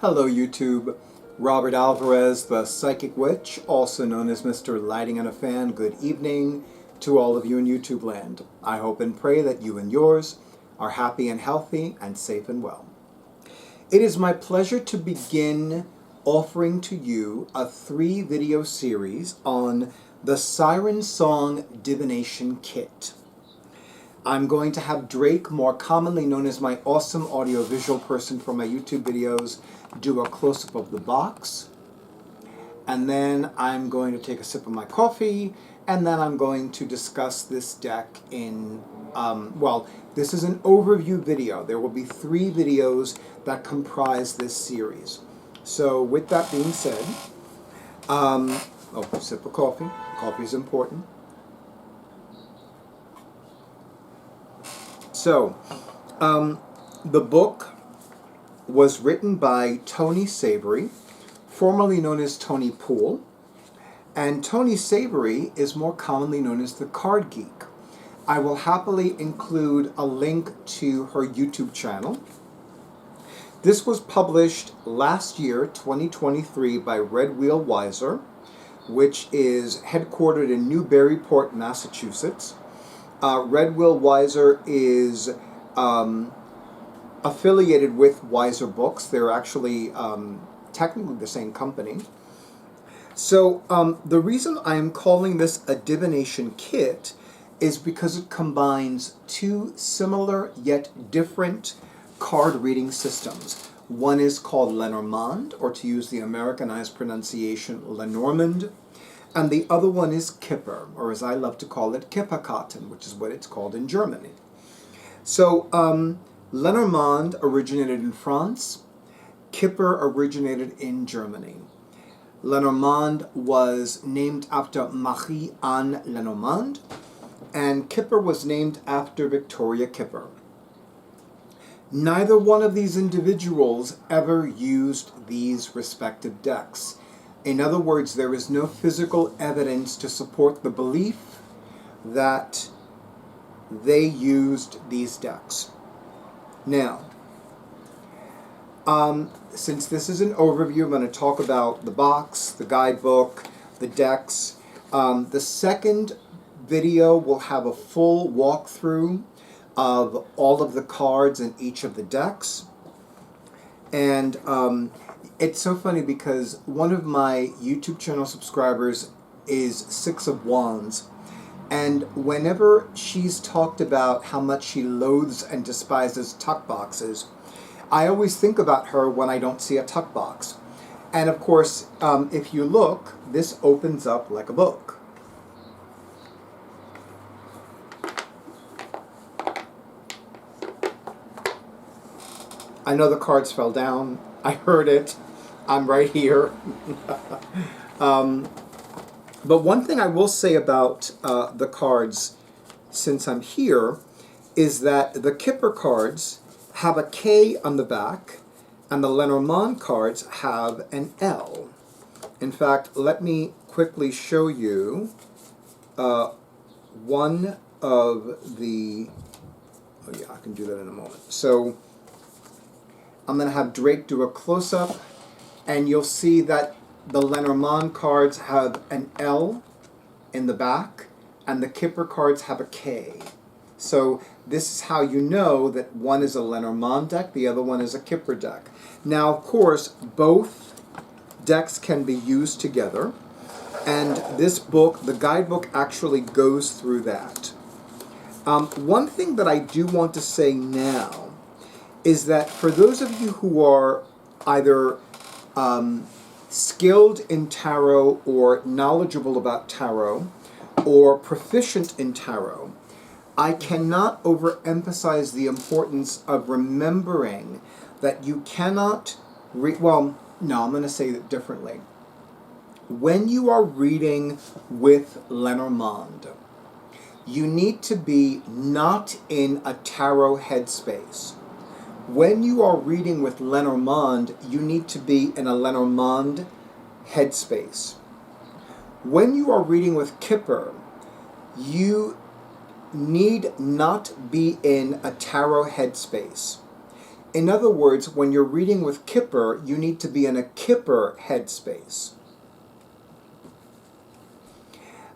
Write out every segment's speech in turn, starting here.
Hello YouTube, Robert Alvarez, the Psychic Witch, also known as Mr. Lighting on a Fan. Good evening to all of you in YouTube land. I hope and pray that you and yours are happy and healthy and safe and well. It is my pleasure to begin offering to you a 3-video series on the Siren song Divination Kit. I'm going to have Drake, more commonly known as my awesome audiovisual person for my YouTube videos, do a close-up of the box. And then I'm going to take a sip of my coffee, and then I'm going to discuss this deck in, well, this is an overview video. There will be 3 videos that comprise this series. So with that being said, sip of coffee. Coffee is important. So, the book was written by Toni Savory, formerly known as Toni Pool, and Toni Savory is more commonly known as the Card Geek. I will happily include a link to her YouTube channel. This was published last year, 2023, by Red Wheel Weiser, which is headquartered in Newburyport, Massachusetts. Red Wheel Weiser is affiliated with Weiser Books. They're actually technically the same company. So the reason I am calling this a divination kit is because it combines 2 similar yet different card reading systems. One is called Lenormand, or to use the Americanized pronunciation, Lenormand. And the other one is Kipper, or as I love to call it, Kipper Cotton, which is what it's called in Germany. So Lenormand originated in France. Kipper originated in Germany. Lenormand was named after Marie-Anne Lenormand, and Kipper was named after Victoria Kipper. Neither one of these individuals ever used these respective decks. In other words, there is no physical evidence to support the belief that they used these decks. Now, since this is an overview, I'm going to talk about the box, the guidebook, the decks. The second video will have a full walkthrough of all of the cards in each of the decks. And it's so funny because one of my YouTube channel subscribers is 6 of Wands, and whenever she's talked about how much she loathes and despises tuck boxes, I always think about her when I don't see a tuck box. And of course, if you look, this opens up like a book. I know the cards fell down. I heard it. I'm right here. But one thing I will say about the cards, since I'm here, is that the Kipper cards have a K on the back, and the Lenormand cards have an L. In fact, let me quickly show you one of the... Oh yeah, I can do that in a moment. So I'm going to have Drake do a close-up, and you'll see that the Lenormand cards have an L in the back, and the Kipper cards have a K. So this is how you know that one is a Lenormand deck, the other one is a Kipper deck. Now, of course, both decks can be used together, and this book, the guidebook, actually goes through that. One thing that I do want to say now is that for those of you who are either skilled in tarot or knowledgeable about tarot or proficient in tarot, I cannot overemphasize the importance of remembering that you cannot well, no, I'm going to say it differently. When you are reading with Lenormand, you need to be not in a tarot headspace. When you are reading with Lenormand, you need to be in a Lenormand headspace. When you are reading with Kipper, you need not be in a tarot headspace. In other words, when you're reading with Kipper, you need to be in a Kipper headspace.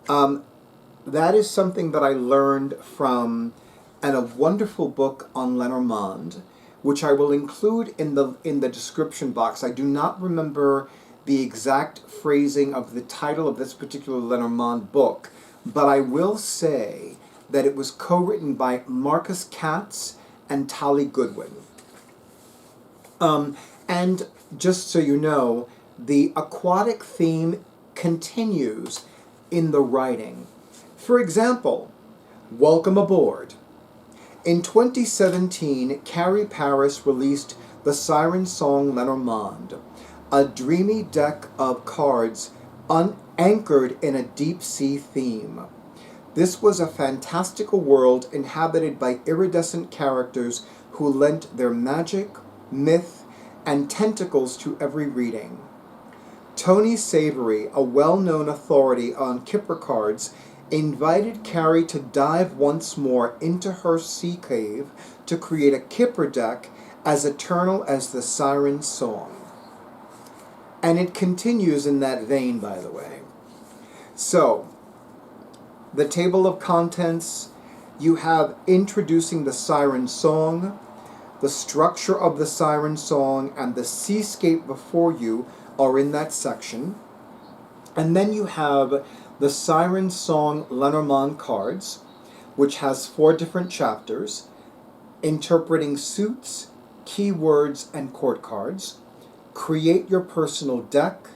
That is something that I learned from a wonderful book on Lenormand, which I will include in the description box. I do not remember the exact phrasing of the title of this particular Lenormand book, but I will say that it was co-written by Marcus Katz and Tali Goodwin. And just so you know, the aquatic theme continues in the writing. For example, welcome aboard. In 2017, Carrie Paris released the Siren song Lenormand, a dreamy deck of cards anchored in a deep-sea theme. This was a fantastical world inhabited by iridescent characters who lent their magic, myth, and tentacles to every reading. Toni Savory, a well-known authority on Kipper cards, invited Carrie to dive once more into her sea cave to create a Kipper deck as eternal as the Siren song. And it continues in that vein, by the way. So, the table of contents, you have introducing the Siren song, the structure of the Siren song, and the seascape before you are in that section. And then you have the Siren Song Lenormand cards, which has 4 different chapters, interpreting suits, keywords, and court cards. Create your personal deck,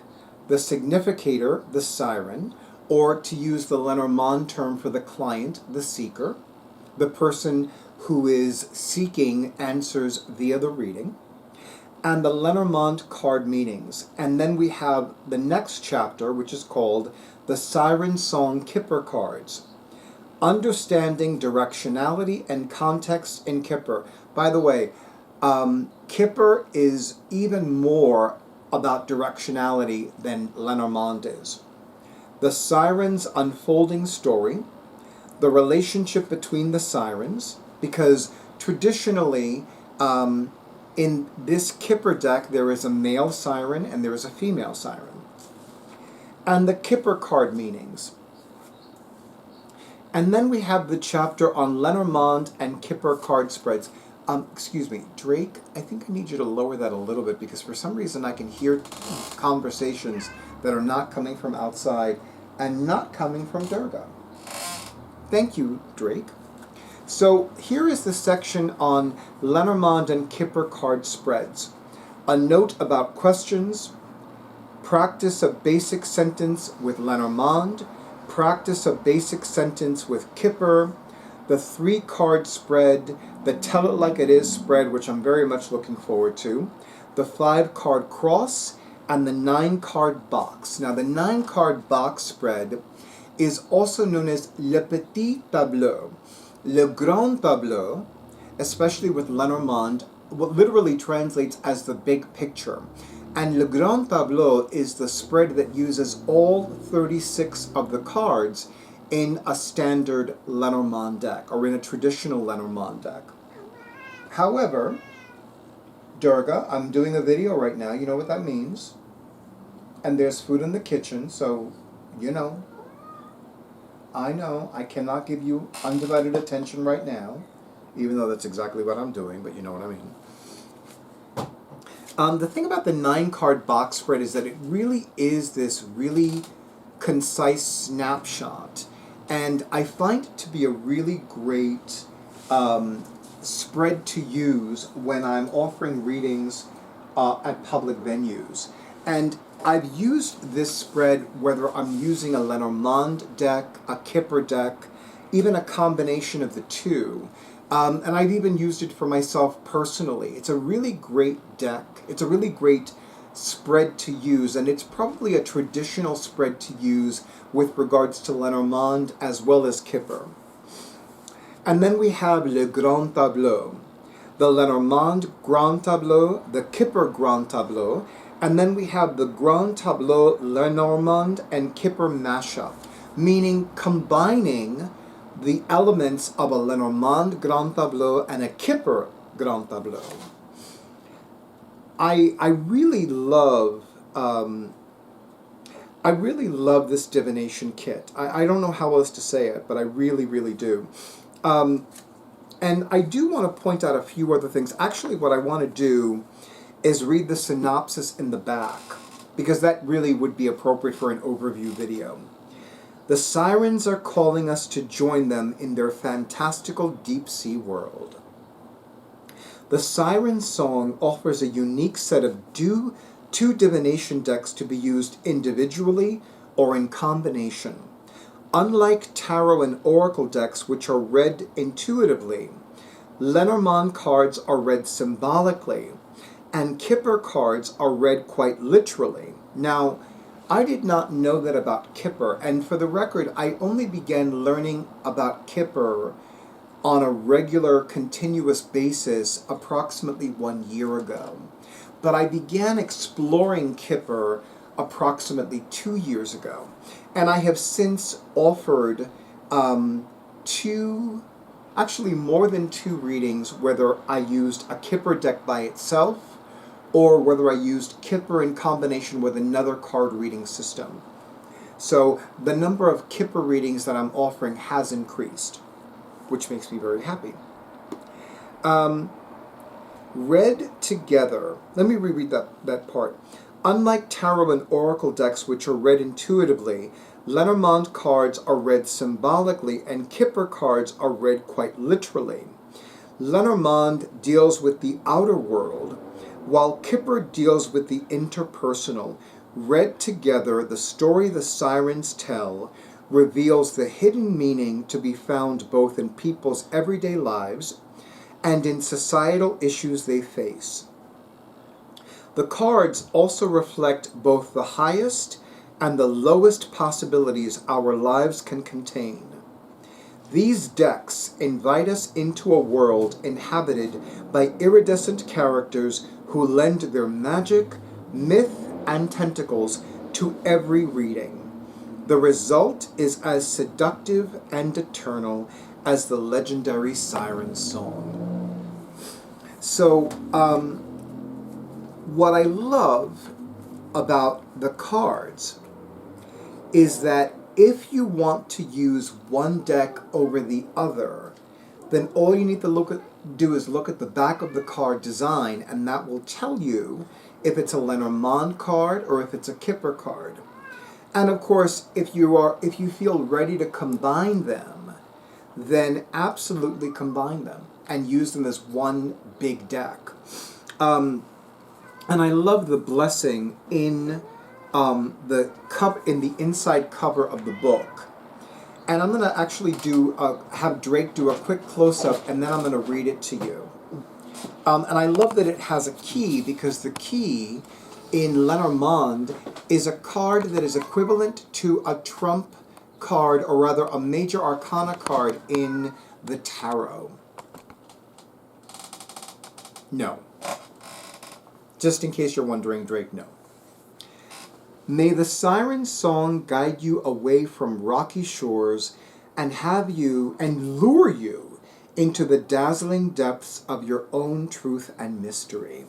the significator, the Siren, or to use the Lenormand term for the client, the seeker, the person who is seeking answers via the reading, and the Lenormand card meanings. And then we have the next chapter, which is called the Siren Song Kipper cards. Understanding directionality and context in Kipper. By the way, Kipper is even more about directionality than Lenormand is. The Siren's unfolding story, the relationship between the Sirens, because traditionally, in this Kipper deck, there is a male Siren and there is a female Siren. And the Kipper card meanings. And then we have the chapter on Lenormand and Kipper card spreads. Excuse me, Drake, I think I need you to lower that a little bit because for some reason I can hear conversations that are not coming from outside and not coming from Durga. Thank you, Drake. So here is the section on Lenormand and Kipper card spreads. A note about questions, practice a basic sentence with Lenormand, practice a basic sentence with Kipper, the 3-card spread, the Tell It Like It Is spread, which I'm very much looking forward to, the 5-card cross, and the 9-card box. Now the 9-card box spread is also known as Le Petit Tableau. Le Grand Tableau, especially with Lenormand, what literally translates as the big picture. And Le Grand Tableau is the spread that uses all 36 of the cards in a standard Lenormand deck, or in a traditional Lenormand deck. However, Durga, I'm doing a video right now, you know what that means. And there's food in the kitchen, so, you know. I know, I cannot give you undivided attention right now, even though that's exactly what I'm doing, but you know what I mean. The thing about the 9-card box spread is that it really is this really concise snapshot. And I find it to be a really great spread to use when I'm offering readings at public venues. And I've used this spread whether I'm using a Lenormand deck, a Kipper deck, even a combination of the two. And I've even used it for myself personally. It's a really great deck. It's a really great spread to use, and it's probably a traditional spread to use with regards to Lenormand as well as Kipper. And then we have Le Grand Tableau, the Lenormand Grand Tableau, the Kipper Grand Tableau, and then we have the Grand Tableau Lenormand and Kipper mashup, meaning combining the elements of a Lenormand Grand Tableau and a Kipper Grand Tableau. I really love I really love this divination kit. I don't know how else to say it, but I really, really do. And I do want to point out a few other things. Actually, what I want to do is read the synopsis in the back, because that really would be appropriate for an overview video. The Sirens are calling us to join them in their fantastical deep-sea world. The Siren song offers a unique set of two divination decks to be used individually or in combination. Unlike tarot and oracle decks, which are read intuitively, Lenormand cards are read symbolically, and Kipper cards are read quite literally. Now, I did not know that about Kipper, and for the record, I only began learning about Kipper on a regular, continuous basis approximately 1 year ago. But I began exploring Kipper approximately 2 years ago. And I have since offered actually more than two readings, whether I used a Kipper deck by itself or whether I used Kipper in combination with another card reading system. So the number of Kipper readings that I'm offering has increased, which makes me very happy. Read together. Let me reread that part. Unlike tarot and oracle decks, which are read intuitively, Lenormand cards are read symbolically and Kipper cards are read quite literally. Lenormand deals with the outer world, while Kipper deals with the interpersonal. Read together, the story the Sirens tell reveals the hidden meaning to be found both in people's everyday lives and in societal issues they face. The cards also reflect both the highest and the lowest possibilities our lives can contain. These decks invite us into a world inhabited by iridescent characters who lend their magic, myth, and tentacles to every reading. The result is as seductive and eternal as the legendary Siren song. So, what I love about the cards is that if you want to use one deck over the other, then all you need to do is look at the back of the card design, and that will tell you if it's a Lenormand card or if it's a Kipper card. And of course, if you feel ready to combine them, then absolutely combine them and use them as one big deck. And I love the blessing in the inside cover of the book. And I'm going to actually have Drake do a quick close-up, and then I'm going to read it to you. And I love that it has a key, because the key in Lenormand is a card that is equivalent to a trump card, or rather a major arcana card in the tarot. No. Just in case you're wondering, Drake, no. May the Siren song guide you away from rocky shores and lure you into the dazzling depths of your own truth and mystery.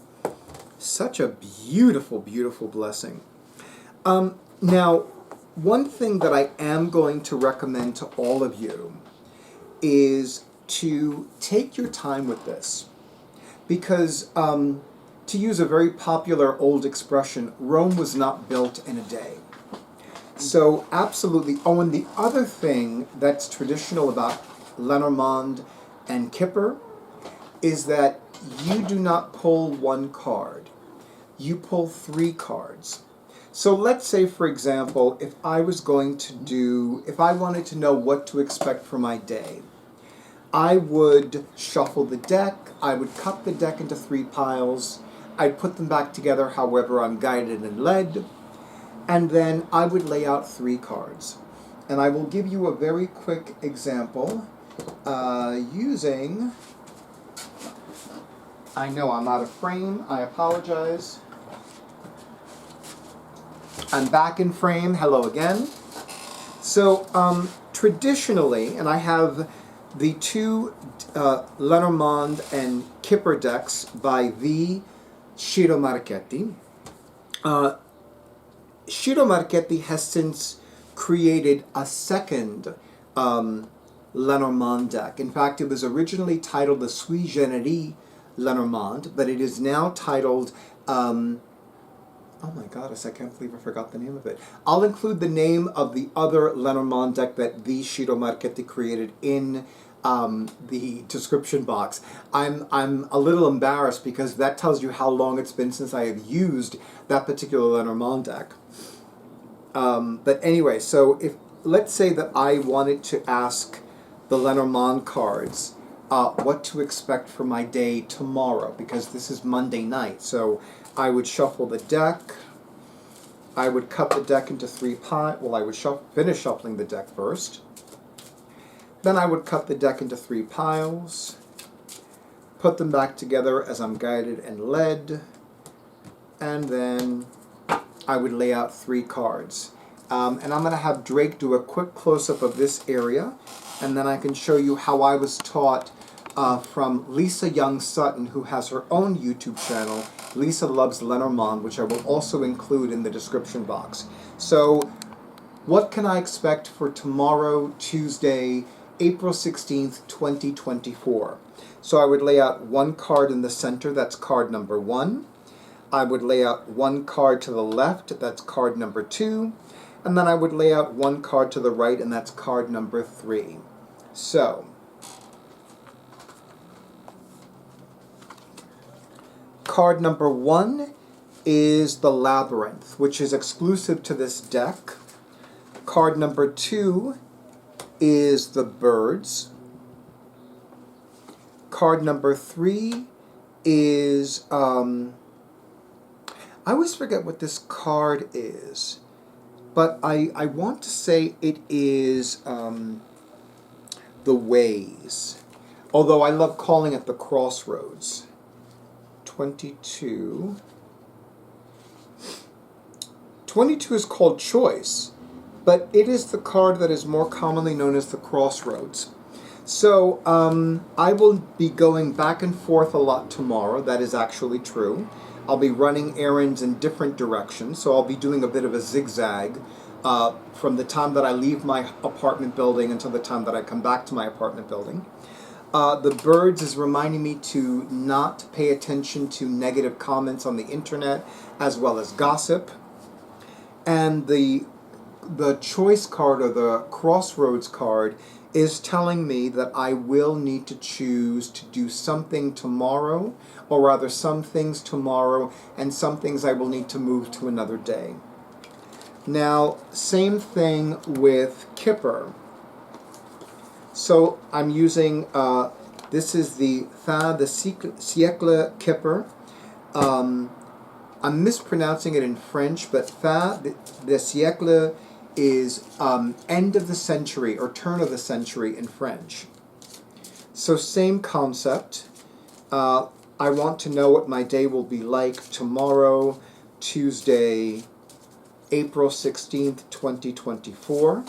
Such a beautiful, beautiful blessing. Now, one thing that I am going to recommend to all of you is to take your time with this. Because, to use a very popular old expression, Rome was not built in a day. So, absolutely. Oh, and the other thing that's traditional about Lenormand and Kipper is that you do not pull one card. You pull 3 cards. So let's say, for example, if I wanted to know what to expect for my day, I would shuffle the deck, I would cut the deck into 3 piles, I'd put them back together however I'm guided and led, and then I would lay out 3 cards. And I will give you a very quick example using... I know I'm out of frame, I apologize. I'm back in frame, hello again. So, traditionally, and I have the 2 Lenormand and Kipper decks by V, Shiro Marchetti. Shiro Marchetti has since created a second Lenormand deck. In fact, it was originally titled the Sui Generis Lenormand, but it is now titled, oh my goddess, I can't believe I forgot the name of it. I'll include the name of the other Lenormand deck that the Shiro Marchetti created in the description box. I'm a little embarrassed because that tells you how long it's been since I have used that particular Lenormand deck. But anyway, so if let's say that I wanted to ask the Lenormand cards what to expect for my day tomorrow, because this is Monday night, so I would shuffle the deck. I would cut the deck into 3 piles. Well, I would finish shuffling the deck first. Then I would cut the deck into 3 piles, put them back together as I'm guided and led, and then I would lay out 3 cards. And I'm going to have Drake do a quick close-up of this area, and then I can show you how I was taught from Lisa Young Sutton, who has her own YouTube channel, Lisa Loves Lenormand, which I will also include in the description box. So, what can I expect for tomorrow, Tuesday, April 16th, 2024? So I would lay out 1 card in the center, that's card number 1. I would lay out 1 card to the left, that's card number 2. And then I would lay out 1 card to the right, and that's card number 3. So, card number 1 is the Labyrinth, which is exclusive to this deck. Card number 2 is the Birds. Card number 3 is, I always forget what this card is, but I want to say it is the Ways, although I love calling it the Crossroads. 22. 22 is called Choice, but it is the card that is more commonly known as the Crossroads. So I will be going back and forth a lot tomorrow. That is actually true. I'll be running errands in different directions, so I'll be doing a bit of a zigzag from the time that I leave my apartment building until the time that I come back to my apartment building. The Birds is reminding me to not pay attention to negative comments on the internet, as well as gossip. And the Choice card, or the Crossroads card, is telling me that I will need to choose to do something tomorrow, or rather some things tomorrow, and some things I will need to move to another day. Now, same thing with Kipper. So I'm using, this is the Fin de Siècle Kipper. I'm mispronouncing it in French, but Fin de Siècle is end of the century or turn of the century in French. So same concept. I want to know what my day will be like tomorrow, Tuesday, April 16th, 2024.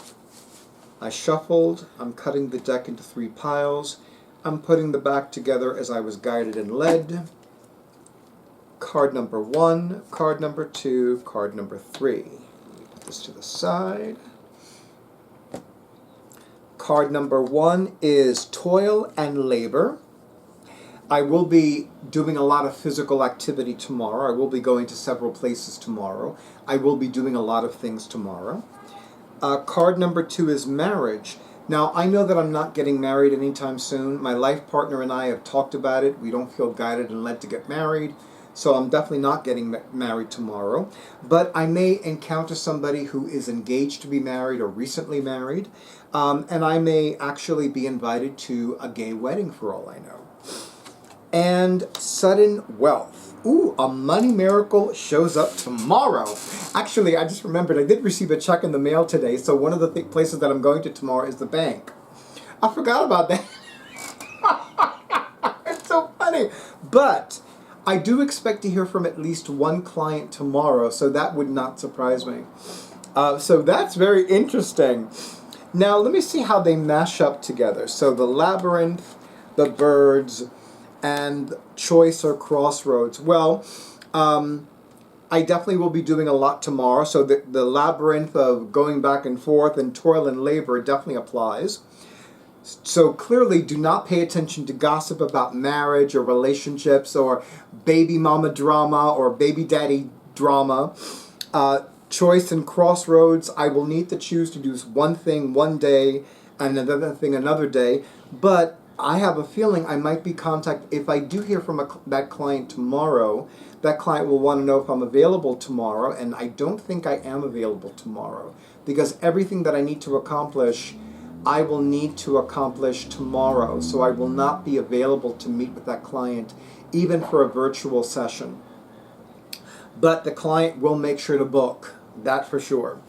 I shuffled. I'm cutting the deck into 3 piles. I'm putting the back together as I was guided and led. Card number 1, card number 2, card number 3. Put this to the side. Card number 1 is Toil and Labor. I will be doing a lot of physical activity tomorrow. I will be going to several places tomorrow. I will be doing a lot of things tomorrow. Card number 2 is Marriage. Now, I know that I'm not getting married anytime soon. My life partner and I have talked about it. We don't feel guided and led to get married, so I'm definitely not getting married tomorrow. But I may encounter somebody who is engaged to be married or recently married, and I may actually be invited to a gay wedding for all I know. And sudden wealth. Ooh, a money miracle shows up tomorrow. Actually, I just remembered I did receive a check in the mail today, so one of the places that I'm going to tomorrow is the bank. I forgot about that. It's so funny. But I do expect to hear from at least one client tomorrow, so that would not surprise me. So that's very interesting. Now, let me see how they mash up together. So the Labyrinth, the Birds, and Choice or Crossroads. Well, I definitely will be doing a lot tomorrow, so the labyrinth of going back and forth and toil and labor definitely applies. So clearly do not pay attention to gossip about marriage or relationships or baby mama drama or baby daddy drama. Choice and crossroads, I will need to choose to do one thing one day and another thing another day, but I have a feeling I might be contacted. If I do hear from that client tomorrow, that client will want to know if I'm available tomorrow, and I don't think I am available tomorrow because everything that I need to accomplish, I will need to accomplish tomorrow, so I will not be available to meet with that client even for a virtual session. But the client will make sure to book, that for sure.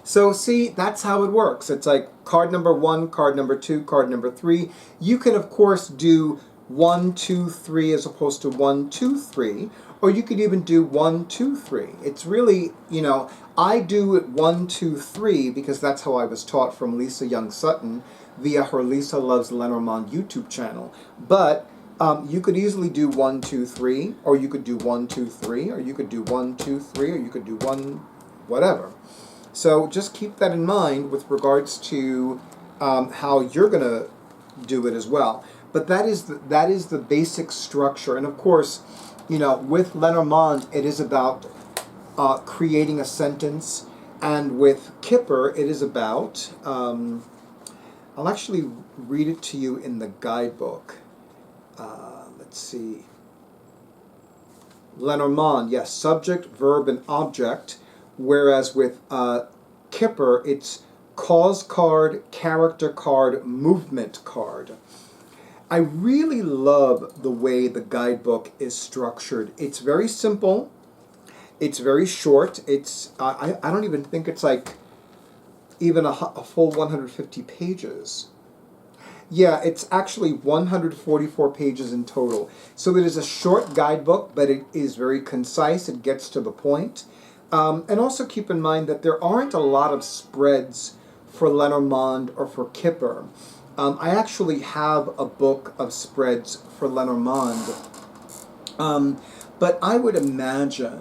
So see, that's how it works. It's like card number 1, card number 2, card number 3. You can, of course, do 1, 2, 3 as opposed to 1, 2, 3. Or you could even do 1, 2, 3. It's really, I do it 1, 2, 3 because that's how I was taught from Lisa Young Sutton via her Lisa Loves Lenormand YouTube channel. But you could easily do 1, 2, 3, or you could do 1, 2, 3, or you could do 1, 2, 3, or you could do 1, whatever. So just keep that in mind with regards to how you're going to do it as well. But that is the basic structure. And of course, with Lenormand, it is about creating a sentence. And with Kipper, it is about, I'll actually read it to you in the guidebook. Let's see. Lenormand, yes, subject, verb, and object. Whereas with Kipper, it's cause card, character card, movement card. I really love the way the guidebook is structured. It's very simple. It's very short. It's I don't even think it's like even a full 150 pages. Yeah, it's actually 144 pages in total. So it is a short guidebook, but it is very concise. It gets to the point. And also keep in mind that there aren't a lot of spreads for Lenormand or for Kipper. I actually have a book of spreads for Lenormand. But I would imagine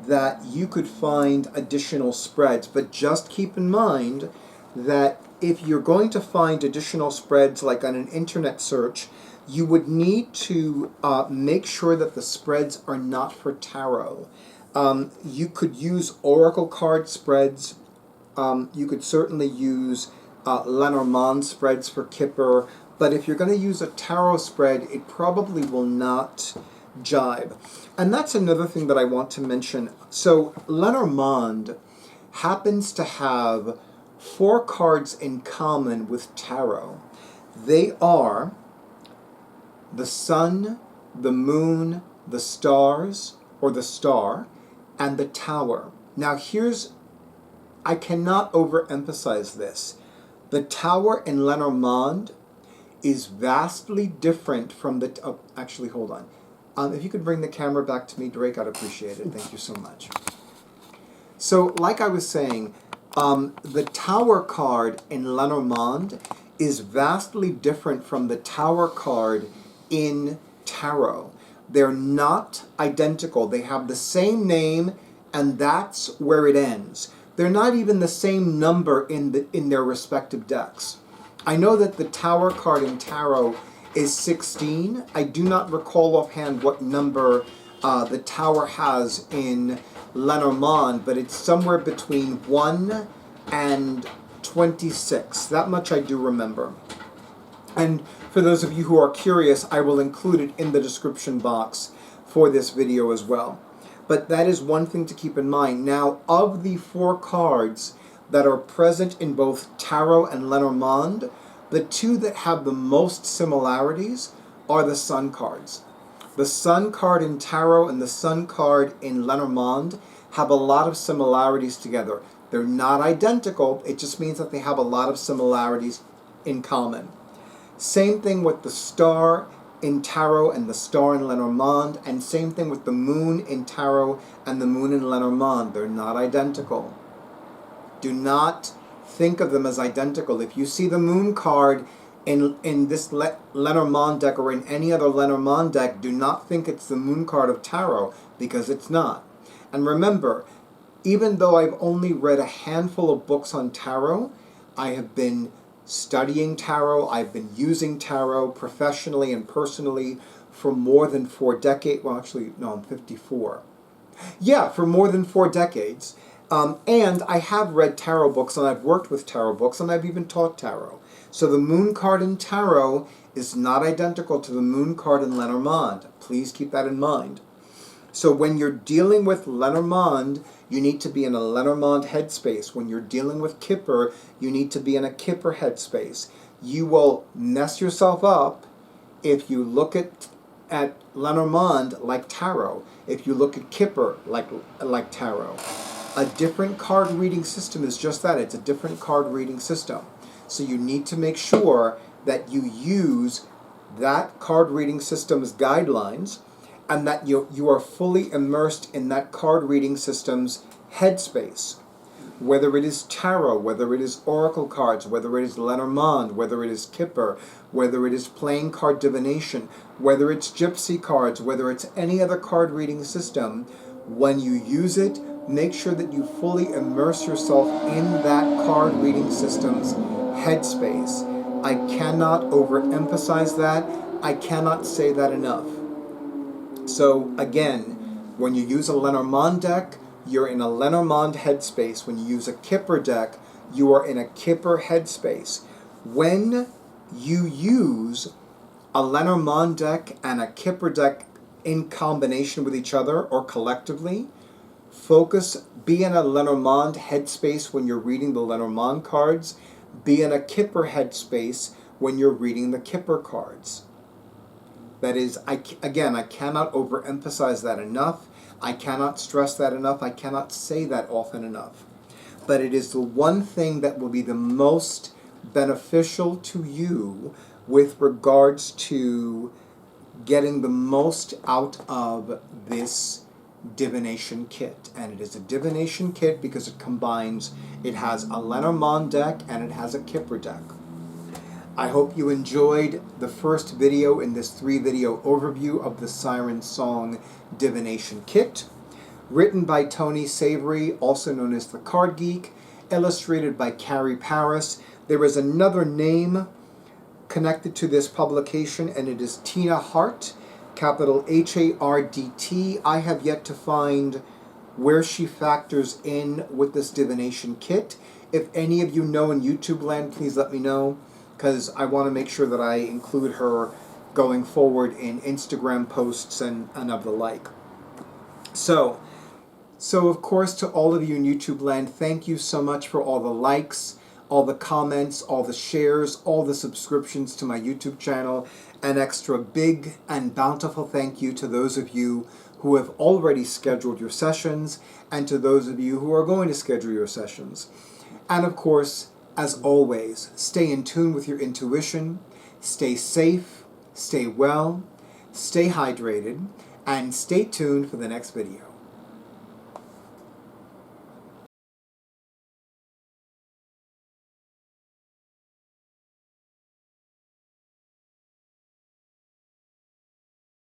that you could find additional spreads. But just keep in mind that if you're going to find additional spreads like on an internet search, you would need to make sure that the spreads are not for tarot. You could use oracle card spreads. You could certainly use Lenormand spreads for Kipper. But if you're going to use a tarot spread, it probably will not jibe. And that's another thing that I want to mention. So Lenormand happens to have 4 cards in common with tarot. They are the sun, the moon, the stars, or the star, and the tower. Now I cannot overemphasize this. The tower in Lenormand is vastly different from the, actually hold on. If you could bring the camera back to me, Drake, I'd appreciate it. Thank you so much. So like I was saying, the tower card in Lenormand is vastly different from the tower card in tarot. They're not identical. They have the same name, and that's where it ends. They're not even the same number in their respective decks. I know that the tower card in tarot is 16. I do not recall offhand what number the tower has in Lenormand, but it's somewhere between 1 and 26. That much I do remember. And for those of you who are curious, I will include it in the description box for this video as well. But that is one thing to keep in mind. Now, of the 4 cards that are present in both tarot and Lenormand, the 2 that have the most similarities are the sun cards. The sun card in tarot and the sun card in Lenormand have a lot of similarities together. They're not identical, it just means that they have a lot of similarities in common. Same thing with the star in tarot and the star in Lenormand, and same thing with the moon in tarot and the moon in Lenormand. They're not identical. Do not think of them as identical. If you see the moon card in this Lenormand deck or in any other Lenormand deck, do not think it's the moon card of tarot. because it's not. And remember, even though I've only read a handful of books on tarot, I have been studying tarot, I've been using tarot professionally and personally for more than 4 decades. Well, actually, no, I'm 54. Yeah, for more than 4 decades. And I have read tarot books, and I've worked with tarot books, and I've even taught tarot. So the moon card in tarot is not identical to the moon card in Lenormand. Please keep that in mind. So when you're dealing with Lenormand, you need to be in a Lenormand headspace. When you're dealing with Kipper, you need to be in a Kipper headspace. You will mess yourself up if you look at Lenormand like tarot, if you look at Kipper like tarot. A different card reading system is just that. It's a different card reading system. So you need to make sure that you use that card reading system's guidelines, and that you are fully immersed in that card reading system's headspace. Whether it is tarot, whether it is oracle cards, whether it is Lenormand, whether it is Kipper, whether it is playing card divination, whether it's gypsy cards, whether it's any other card reading system, when you use it, make sure that you fully immerse yourself in that card reading system's headspace. I cannot overemphasize that. I cannot say that enough. So again, when you use a Lenormand deck, you're in a Lenormand headspace. When you use a Kipper deck, you are in a Kipper headspace. When you use a Lenormand deck and a Kipper deck in combination with each other or collectively, be in a Lenormand headspace when you're reading the Lenormand cards, be in a Kipper headspace when you're reading the Kipper cards. That is, I cannot overemphasize that enough. I cannot stress that enough. I cannot say that often enough. But it is the one thing that will be the most beneficial to you with regards to getting the most out of this divination kit. And it is a divination kit because it has a Lenormand deck and it has a Kipper deck. I hope you enjoyed the first video in this 3-video overview of the Siren Song Divination Kit, written by Toni Savory, also known as the Card Geek, illustrated by Carrie. There is another name connected to this publication, and it is Tina Hart, capital Hardt. I have yet to find where she factors in with this divination kit. If any of you know in YouTubeLand, please let me know, because I want to make sure that I include her going forward in Instagram posts and of the like. So of course, to all of you in YouTubeLand, thank you so much for all the likes, all the comments, all the shares, all the subscriptions to my YouTube channel. An extra big and bountiful thank you to those of you who have already scheduled your sessions, and to those of you who are going to schedule your sessions. And of course, as always, stay in tune with your intuition, stay safe, stay well, stay hydrated, and stay tuned for the next video.